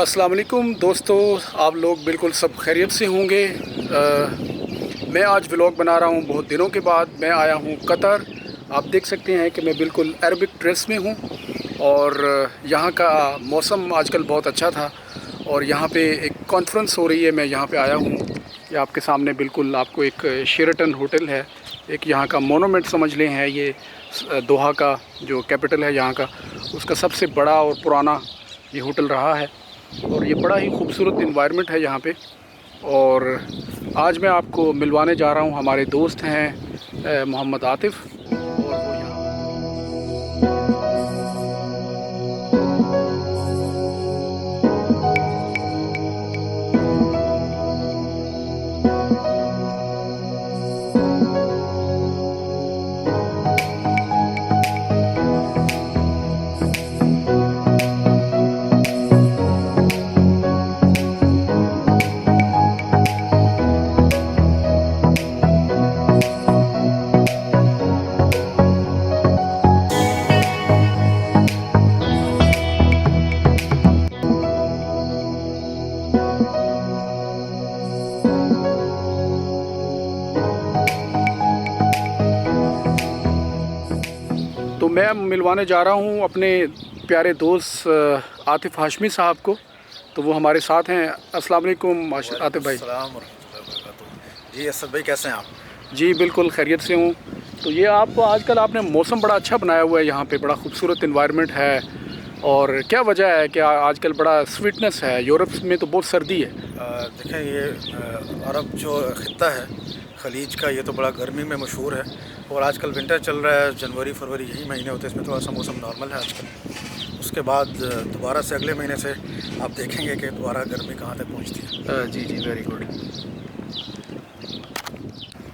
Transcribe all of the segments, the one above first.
अस्सलाम वालेकुम दोस्तों, आप लोग बिल्कुल सब खैरियत से होंगे। मैं आज व्लॉग बना रहा हूँ। बहुत दिनों के बाद मैं आया हूँ कतर। आप देख सकते हैं कि मैं बिल्कुल अरबिक ड्रेस में हूँ और यहाँ का मौसम आजकल बहुत अच्छा था और यहाँ पे एक कॉन्फ्रेंस हो रही है। मैं यहाँ पे आया हूँ। ये आपके सामने बिल्कुल आपको एक शेराटन होटल है, एक यहाँ का मोनूमेंट समझ लें है। ये दोहा का जो कैपिटल है यहाँ का, उसका सबसे बड़ा और पुराना ये होटल रहा है और ये बड़ा ही खूबसूरत इन्वायरमेंट है यहाँ पे। और आज मैं आपको मिलवाने जा रहा हूँ, हमारे दोस्त हैं मोहम्मद आतिफ़, और वो यहाँ तो मैं मिलवाने जा रहा हूँ अपने प्यारे दोस्त आतिफ़ हाशमी साहब को। तो वो हमारे साथ हैं। अस्सलाम वालेकुम आतिफ़ भाई। अस्सलाम वरहमतुल्लाहि वबरकातुहू। जी असद भाई, कैसे हैं आप? जी बिल्कुल खैरियत से हूँ। तो ये आप आजकल आपने मौसम बड़ा अच्छा बनाया हुआ है, यहाँ पे बड़ा खूबसूरत इन्वायरमेंट है। और क्या वजह है कि आजकल बड़ा स्वीटनेस है? यूरोप में तो बहुत सर्दी है। देखें, ये अरब जो ख़ित्ता है खलीज का, ये तो बड़ा गर्मी में मशहूर है और आजकल विंटर चल रहा है। जनवरी फरवरी यही महीने होते हैं, इसमें थोड़ा सा मौसम नॉर्मल है आजकल। उसके बाद दोबारा से अगले महीने से आप देखेंगे कि दोबारा गर्मी कहाँ तक पहुँचती है। जी जी, वेरी गुड।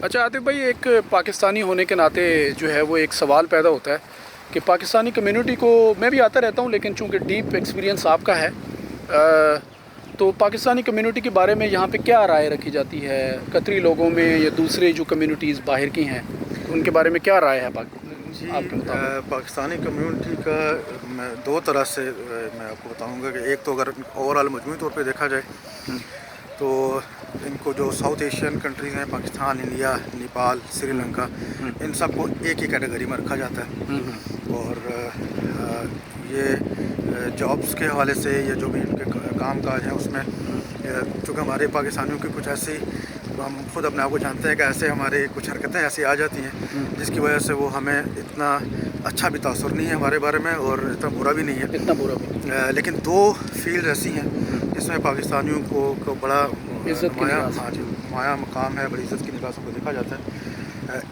अच्छा आतिफ़ भाई, एक पाकिस्तानी होने के नाते जो है वो एक सवाल पैदा होता है कि पाकिस्तानी कम्युनिटी को, मैं भी आता रहता हूँ लेकिन चूँकि डीप एक्सपीरियंस आपका है, तो पाकिस्तानी कम्युनिटी के बारे में यहाँ पे क्या राय रखी जाती है कतरी लोगों में या दूसरे जो कम्युनिटीज़ बाहर की हैं, उनके बारे में क्या राय है जी, आपके मुताबिक? पाकिस्तानी कम्युनिटी का मैं दो तरह से मैं आपको बताऊंगा कि एक तो अगर ओवरऑल मजमूई तौर पे देखा जाए तो इनको जो साउथ एशियन कंट्रीज़ हैं, पाकिस्तान, इंडिया, नेपाल, श्रीलंका, इन सबको एक ही कैटेगरी में रखा जाता है। और ये जॉब्स के हवाले से या जो भी इनके काम काज हैं उसमें, चूँकि हमारे पाकिस्तानियों की कुछ ऐसी, हम खुद अपने आप को जानते हैं कि ऐसे हमारे कुछ हरकतें ऐसी आ जाती हैं जिसकी वजह से वो हमें इतना अच्छा भी तासुर नहीं है हमारे बारे में और इतना बुरा भी नहीं है, इतना बुरा भी। लेकिन दो फील्ड ऐसी हैं जिसमें पाकिस्तानियों को बड़ा इज़्ज़त की निगाह से। हाँ जी, नुमाया मकाम है, बड़ी इज़्ज़त की निगाह से उनको देखा जाता है।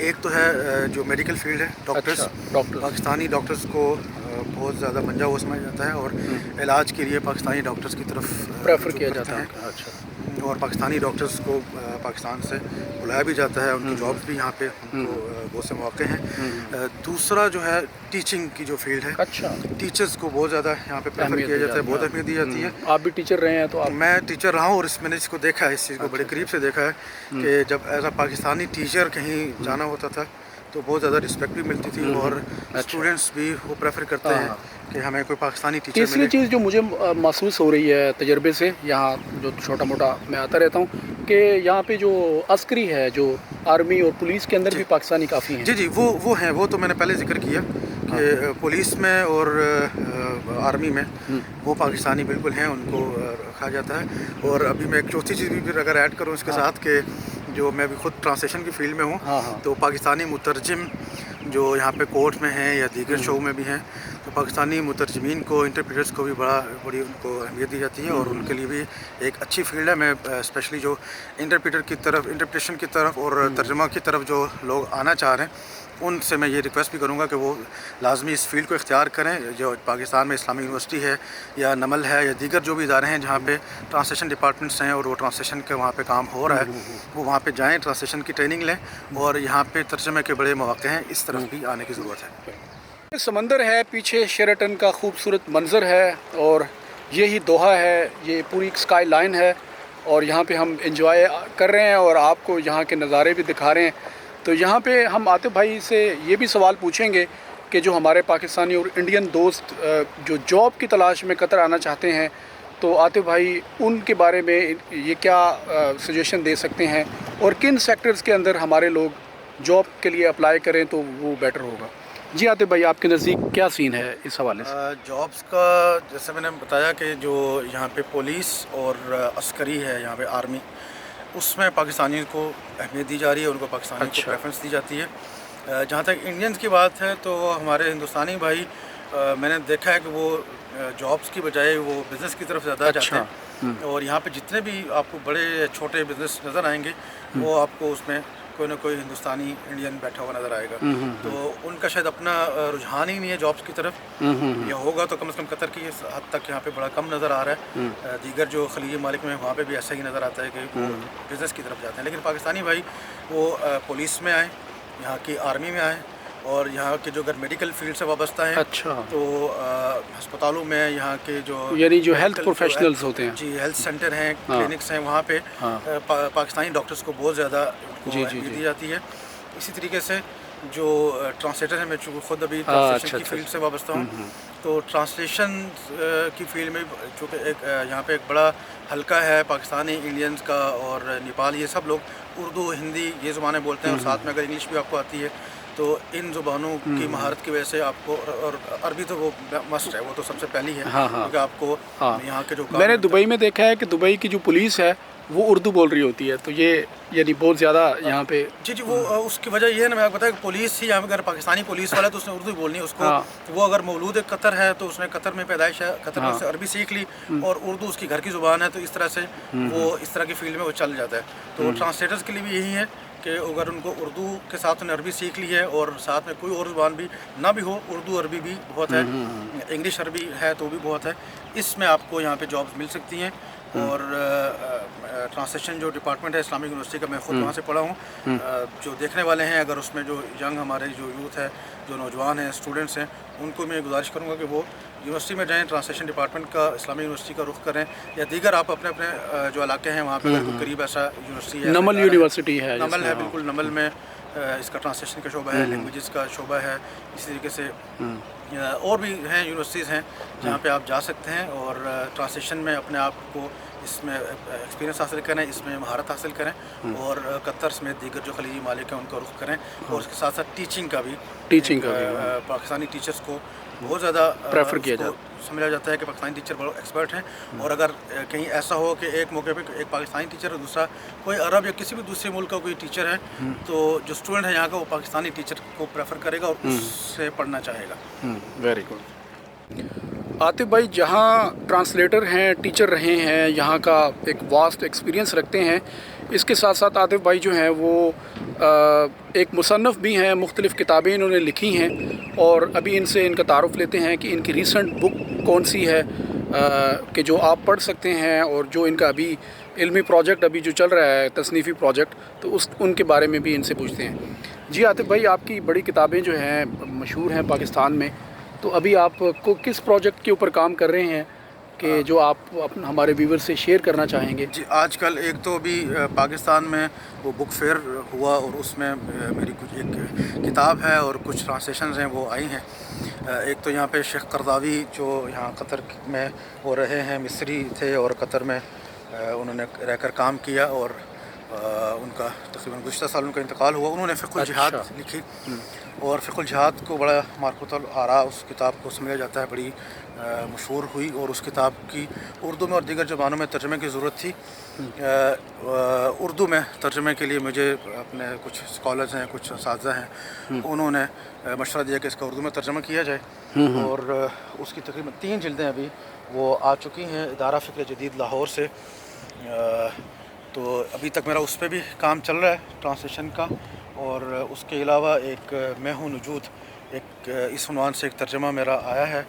एक तो है जो मेडिकल फील्ड है, डॉक्टर्स। अच्छा, डॉक्टर। पाकिस्तानी डॉक्टर्स को बहुत ज़्यादा मंजा हुआ समझा जाता है और इलाज के लिए पाकिस्तानी डॉक्टर्स की तरफ प्रेफर रुजू किया करते जाता है। हैं। अच्छा। और पाकिस्तानी डॉक्टर्स को पाकिस्तान से बुलाया भी जाता है, उनकी जॉब्स भी यहाँ पे उनको बहुत से मौके हैं। दूसरा जो है टीचिंग की जो फील्ड है, अच्छा, टीचर्स को बहुत ज़्यादा यहाँ पे प्रेफर किया जाता है, बहुत अहमियत दी जाती है। आप भी टीचर रहे हैं तो आप? मैं टीचर रहा हूँ और मैंने इसको देखा है, इस चीज़ को बड़े करीब से देखा है कि जब एज अ पाकिस्तानी टीचर कहीं जाना होता था तो बहुत ज़्यादा रिस्पेक्ट भी मिलती थी और स्टूडेंट्स भी वो प्रेफर करते हैं कि हमें कोई पाकिस्तानी टीचर तीसरी मिले। चीज़ जो मुझे महसूस हो रही है तजर्बे से, यहाँ जो छोटा मोटा मैं आता रहता हूँ, कि यहाँ पे जो अस्करी है, जो आर्मी और पुलिस के अंदर भी पाकिस्तानी काफ़ी हैं। जी जी, वो हैं, वो तो मैंने पहले जिक्र किया कि पुलिस में और आर्मी में वो पाकिस्तानी बिल्कुल हैं, उनको रखा जाता है। और अभी मैं एक चौथी चीज़ भी फिर अगर ऐड करूँ इसके साथ कि जो मैं भी खुद ट्रांसलेशन की फील्ड में हूँ, तो पाकिस्तानी मुतरजिम जो यहाँ पे कोर्ट में हैं या दीगर शो में भी हैं, तो पाकिस्तानी मुतरजमीन को, इंटरप्रेटर्स को भी बड़ी उनको अहमियत दी जाती है और उनके लिए भी एक अच्छी फील्ड है। मैं स्पेशली जो इंटरप्रेटेशन की तरफ और तर्जुमा की तरफ जो लोग आना चाह रहे हैं उनसे मैं ये रिक्वेस्ट भी करूँगा कि वो लाजमी इस फील्ड को इख्तियार करें। जो पाकिस्तान में इस्लामी यूनिवर्सिटी है या नमल है या दीगर जो भी इदारे हैं जहाँ पे ट्रांसलेशन डिपार्टमेंट्स हैं और वो ट्रांसलेशन के वहाँ पे काम हो रहा है, वो वहाँ पे जाएँ, ट्रांसलेशन की ट्रेनिंग लें और यहाँ पे तर्जुमे के बड़े मौके हैं, इस तरफ भी आने की ज़रूरत है। समंदर है पीछे, शेराटन का खूबसूरत मंज़र है और यही दोहा है, ये पूरी स्काई लाइन है और यहाँ पे हम इंजॉय कर रहे हैं और आपको यहाँ के नज़ारे भी दिखा रहे हैं। तो यहाँ पे हम आतिफ़ भाई से ये भी सवाल पूछेंगे कि जो हमारे पाकिस्तानी और इंडियन दोस्त जो जॉब की तलाश में कतर आना चाहते हैं, तो تو عاطف بھائی ان کے بارے میں یہ کیا سجیشن دے سکتے ہیں اور کن سیکٹرز کے اندر ہمارے لوگ جاب کے لیے اپلائی کریں تو وہ بیٹر ہوگا؟ جی عاطف بھائی، آپ کے نزدیک کیا سین ہے اس حوالے سے؟ جابس کا جیسے میں نے بتایا کہ جو یہاں پہ پولیس اور عسکری ہے، یہاں پہ آرمی، اس میں پاکستانیوں کو اہمیت دی جا رہی ہے، ان کو پاکستانیوں کو پریفرنس دی جاتی ہے۔ جہاں تک انڈینز کی بات ہے تو ہمارے ہندوستانی بھائی میں نے دیکھا ہے کہ وہ جابس کی بجائے وہ بزنس کی طرف زیادہ جاتے ہیں، اور یہاں پہ جتنے بھی آپ کو بڑے چھوٹے بزنس نظر آئیں گے وہ آپ کو اس میں کوئی نہ کوئی ہندوستانی انڈین بیٹھا ہوا نظر آئے گا۔ تو ان کا شاید اپنا رجحان ہی نہیں ہے جابس کی طرف، یا ہوگا تو کم از کم قطر کی حد تک یہاں پہ بڑا کم نظر آ رہا ہے۔ دیگر جو خلیجی ممالک میں وہاں پہ بھی ایسا ہی نظر آتا ہے کہ وہ بزنس کی طرف جاتے ہیں، لیکن پاکستانی بھائی وہ پولیس میں آئیں، یہاں کی آرمی میں آئیں، اور یہاں کے جو اگر میڈیکل فیلڈ سے وابستہ ہیں تو ہسپتالوں میں یہاں کے یعنی جو ہیلتھ پروفیشنلز ہوتے ہیں، جی ہیلتھ سینٹر ہیں، کلینکس ہیں، وہاں پہ پاکستانی ڈاکٹرز کو بہت زیادہ اہمیت دی جاتی ہے۔ اسی طریقے سے جو ٹرانسلیٹر ہیں، میں خود ابھی ٹرانسلیشن کی فیلڈ سے وابستہ ہوں، تو ٹرانسلیشن کی فیلڈ میں چونکہ ایک یہاں پہ ایک بڑا حلقہ ہے پاکستانی انڈینز کا اور نیپال، یہ سب لوگ اردو ہندی یہ زبانیں بولتے ہیں، اور ساتھ میں اگر انگلش بھی آپ کو آتی ہے تو ان زبانوں کی مہارت کی وجہ سے آپ کو، اور عربی تو وہ مسٹ ہے، وہ تو سب سے پہلی ہے، کیونکہ آپ کو یہاں کے جو میں نے دبئی میں دیکھا ہے کہ دبئی کی جو پولیس ہے وہ اردو بول رہی ہوتی ہے، تو یہ یعنی بہت زیادہ یہاں پہ جی وہ اس کی وجہ یہ ہے نا، میں آپ کو بتایا کہ پولیس ہی یہاں پہ اگر پاکستانی پولیس والا ہے تو اس نے اردو ہی بولنی ہے، اس کو وہ اگر مولود قطر ہے تو اس نے قطر میں پیدائش ہے، قطر میں سے عربی سیکھ لی اور اردو اس کی گھر کی زبان ہے، تو اس طرح سے وہ اس طرح کی فیلڈ میں وہ چل جاتا ہے۔ تو ٹرانسلیٹرز کے لیے بھی یہی ہے کہ اگر ان کو اردو کے ساتھ انہیں عربی سیکھ لی ہے اور ساتھ میں کوئی اور زبان بھی نہ بھی ہو، اردو عربی بھی بہت ہے، انگلش عربی ہے تو بھی بہت ہے، اس میں آپ کو یہاں پہ جابس مل سکتی ہیں۔ اور ٹرانسلیشن جو ڈپارٹمنٹ ہے اسلامک یونیورسٹی کا، میں خود وہاں سے پڑھا ہوں، جو دیکھنے والے ہیں اگر اس میں جو ینگ ہمارے جو یوتھ ہے، جو نوجوان ہیں، اسٹوڈنٹس ہیں، ان کو میں گزارش کروں گا کہ وہ یونیورسٹی میں جائیں، ٹرانسلیشن ڈپارٹمنٹ کا اسلامی یونیورسٹی کا رخ کریں، یا دیگر آپ اپنے اپنے جو علاقے ہیں وہاں پہ اگر کوئی قریب ایسا یونیورسٹی ہے، نمل یونیورسٹی ہے، نمل ہے بالکل، نمل میں اس کا ٹرانسلیشن کا شعبہ ہے، لینگویجز کا شعبہ ہے، اسی طریقے سے اور بھی ہیں یونیورسٹیز ہیں جہاں پہ آپ جا سکتے ہیں اور ٹرانسلیشن میں اپنے آپ کو اس میں ایکسپیرینس حاصل کریں، اس میں مہارت حاصل کریں، اور قطر سمیت دیگر جو خلیجی ممالک ہیں ان کا رخ کریں، اور اس کے ساتھ ساتھ ٹیچنگ کا بھی پاکستانی ٹیچرز کو بہت زیادہ پریفر کیا جاتا ہے، سمجھا جاتا ہے کہ پاکستانی ٹیچر بڑا ایکسپرٹ ہیں، اور اگر کہیں ایسا ہو کہ ایک موقع پہ ایک پاکستانی ٹیچر اور دوسرا کوئی عرب یا کسی بھی دوسرے ملک کا کوئی ٹیچر ہے تو جو اسٹوڈنٹ ہے یہاں کا وہ پاکستانی ٹیچر کو پریفر کرے گا اور اس سے پڑھنا چاہے گا۔ Very good. عاطف بھائی جہاں ٹرانسلیٹر ہیں، ٹیچر رہے ہیں، یہاں کا ایک واسٹ ایکسپیرینس رکھتے ہیں، اس کے ساتھ ساتھ عاطف بھائی جو ہیں وہ ایک مصنف بھی ہیں، مختلف کتابیں انہوں نے لکھی ہیں، اور ابھی ان سے ان کا تعارف لیتے ہیں کہ ان کی ریسنٹ بک کون سی ہے کہ جو آپ پڑھ سکتے ہیں، اور جو ان کا ابھی علمی پروجیکٹ ابھی جو چل رہا ہے، تصنیفی پروجیکٹ، تو ان کے بارے میں بھی ان سے پوچھتے ہیں۔ جی عاطف بھائی، آپ کی بڑی کتابیں جو ہیں مشہور ہیں پاکستان میں، تو ابھی آپ کو کس پروجیکٹ کے اوپر کام کر رہے ہیں کہ جو آپ ہمارے ویور سے شیئر کرنا چاہیں گے؟ جی آج کل ایک تو ابھی پاکستان میں وہ بک فیئر ہوا اور اس میں میری کچھ ایک کتاب ہے اور کچھ ٹرانسلیشنز ہیں وہ آئی ہیں۔ ایک تو یہاں پہ شیخ قرضاوی جو یہاں قطر میں وہ رہے ہیں، مصری تھے اور قطر میں انہوں نے رہ کر کام کیا، اور ان کا تقریباً گزشتہ سال ان کا انتقال ہوا۔ انہوں نے فقہ الجہاد لکھی، اور فقہ الجہاد کو بڑا معرفت الآراء اس کتاب کو سمجھا جاتا ہے، بڑی مشہور ہوئی، اور اس کتاب کی اردو میں اور دیگر زبانوں میں ترجمے کی ضرورت تھی۔ اردو میں ترجمے کے لیے مجھے اپنے کچھ اسکالرز ہیں، کچھ اساتذہ ہیں، انہوں نے مشورہ دیا کہ اس کا اردو میں ترجمہ کیا جائے، اور اس کی تقریباً 3 جلدیں ابھی وہ آ چکی ہیں ادارہ فکر جدید لاہور سے۔ تو ابھی تک میرا اس پہ بھی کام چل رہا ہے ٹرانسلیشن کا، اور اس کے علاوہ ایک میں ہوں نجود، ایک اس عنوان سے ایک ترجمہ میرا آیا ہے،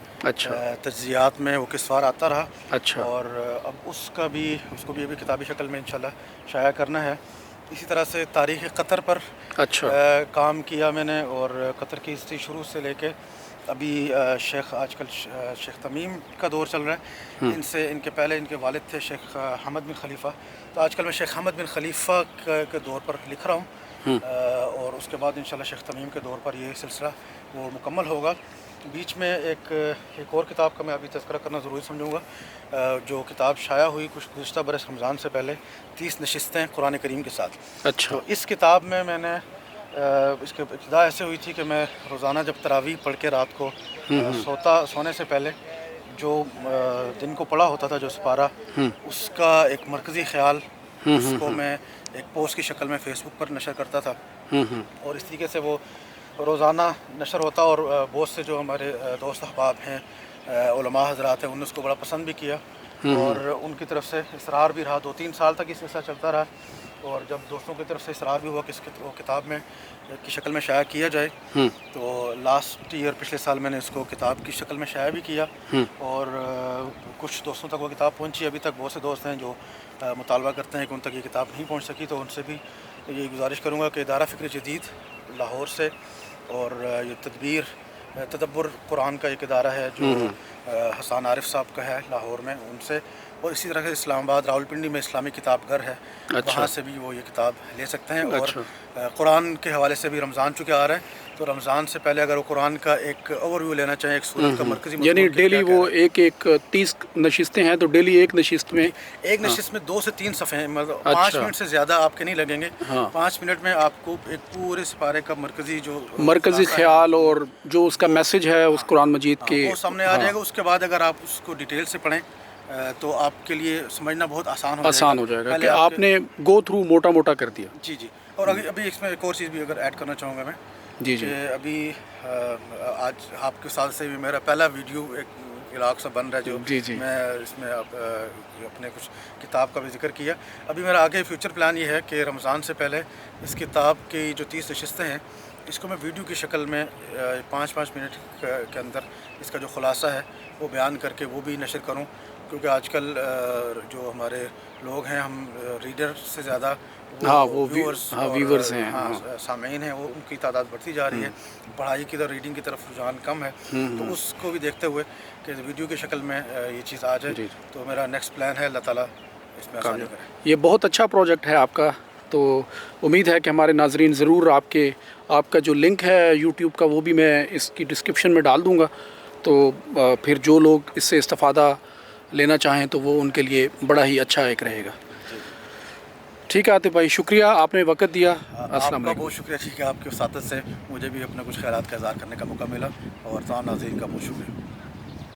تجزیات میں وہ کس بار آتا رہا، اور اب اس کو بھی ابھی کتابی شکل میں انشاءاللہ شائع کرنا ہے۔ اسی طرح سے تاریخ قطر پر کام کیا میں نے، اور قطر کی ہسٹری شروع سے لے کے ابھی آج کل شیخ تمیم کا دور چل رہا ہے، ان کے پہلے ان کے والد تھے شیخ حمد بن خلیفہ، تو آج کل میں شیخ حمد بن خلیفہ کے دور پر لکھ رہا ہوں، اور اس کے بعد انشاءاللہ شیخ تمیم کے دور پر یہ سلسلہ وہ مکمل ہوگا۔ बीच में एक और किताब का मैं अभी तज़किरा करना ज़रूरी समझूंगा, जो किताब शाया हुई कुछ गुज़श्ता बरस रमज़ान से पहले, 30 नशिस्तें कुरान करीम के साथ। अच्छा। तो इस किताब में मैंने इसकी इब्तिदा ऐसे हुई थी कि मैं रोज़ाना जब तरावीह पढ़ के रात को सोने से पहले जो दिन को पढ़ा होता था जो सपारा, उसका एक मरकज़ी ख़्याल उसको मैं एक पोस्ट की शक्ल में फ़ेसबुक पर नशर करता था। और इस तरीके से वो रोज़ाना नशर होता और बहुत से जो हमारे दोस्त अहबाब हैं, उलमा हज़रात हैं, उन्होंने उसको बड़ा पसंद भी किया और उनकी तरफ से इसरार भी रहा। 2-3 साल तक इस सिलसिला चलता रहा और जब दोस्तों की तरफ से इसरार भी हुआ कि इसको किताब में की शक्ल में शाया किया जाए, तो लास्ट ईयर पिछले साल मैंने इसको किताब की शक्ल में शाया भी किया और कुछ दोस्तों तक वो किताब पहुंची। अभी तक बहुत से दोस्त हैं जो मुतालबा करते हैं कि उन तक ये किताब नहीं पहुंच सकी, तो उनसे भी ये गुजारिश करूँगा कि इदारा फ़िक्र जदीद लाहौर से और ये तदब्बुर कुरान का एक इदारा है जो हसन आरिफ साहब का है लाहौर में, उनसे, और इसी तरह से इस्लामाबाद रावलपिंडी में इस्लामी किताब घर है, वहाँ से भी वो ये किताब ले सकते हैं। और कुरान के हवाले से भी रमज़ान चूँकि आ रहा है, तो रमज़ान से पहले अगर वो कुरान का एक ओवरव्यू लेना चाहें, एक सूरत का मरकज़ी, यानी डेली वो एक 30 नशिस्तें हैं, तो डेली एक नशिस्त में 2 से 3 सफ़े हैं, मतलब 5 मिनट से ज़्यादा आपके नहीं लगेंगे। 5 मिनट में आपको एक पूरे सिपारे का मरकज़ी ख्याल और जो उसका मैसेज है उस कुरान मजीद के वो सामने आ जाएगा। उसके बाद अगर आप उसको डिटेल से पढ़ें तो आपके लिए समझना बहुत आसान हो जाएगा कि आपने गो थ्रू मोटा मोटा कर दिया। जी। और अभी इसमें एक और चीज़ भी अगर ऐड करना चाहूँगा मैं, जी। अभी आज आपके साथ से भी मेरा पहला वीडियो एक इलाक़ सा बन रहा है जो जी। मैं इसमें अपने कुछ किताब का भी जिक्र किया। अभी मेरा आगे फ्यूचर प्लान ये है कि रमज़ान से पहले इस किताब की जो 30 नशिस्तें हैं, इसको मैं वीडियो की शक्ल में 5-5 मिनट के अंदर इसका जो ख़ुलासा है वो बयान करके वो भी नशर करूं, क्योंकि आजकल जो हमारे लोग हैं, हम रीडर से ज़्यादा व्यूअर्स हैं, सामीन हैं, वो उनकी तादाद बढ़ती जा रही है। पढ़ाई की तरफ, रीडिंग की तरफ रुझान कम है, तो उसको भी देखते हुए कि वीडियो की शक्ल में ये चीज़ आ जाए, तो मेरा नेक्स्ट प्लान है, अल्लाह ताला इसमें आसानी करे। ये बहुत अच्छा प्रोजेक्ट है आपका, तो उम्मीद है कि हमारे नाजरीन ज़रूर आपका जो लिंक है यूट्यूब का वो भी मैं इसकी डिस्क्रिप्शन में डाल दूँगा, तो फिर जो लोग इससे इस्तिफ़ादा लेना चाहें तो वो उनके लिए बड़ा ही अच्छा एक रहेगा। ठीक है आतिफ भाई, शुक्रिया, आपने वक्त दिया। अस्सलाम वालेकुम। बहुत शुक्रिया, ठीक है, आपके साथ से मुझे भी अपने कुछ ख़यालात का इज़हार करने का मौका मिला और तमाम नाज़रीन का बहुत शुक्रिया।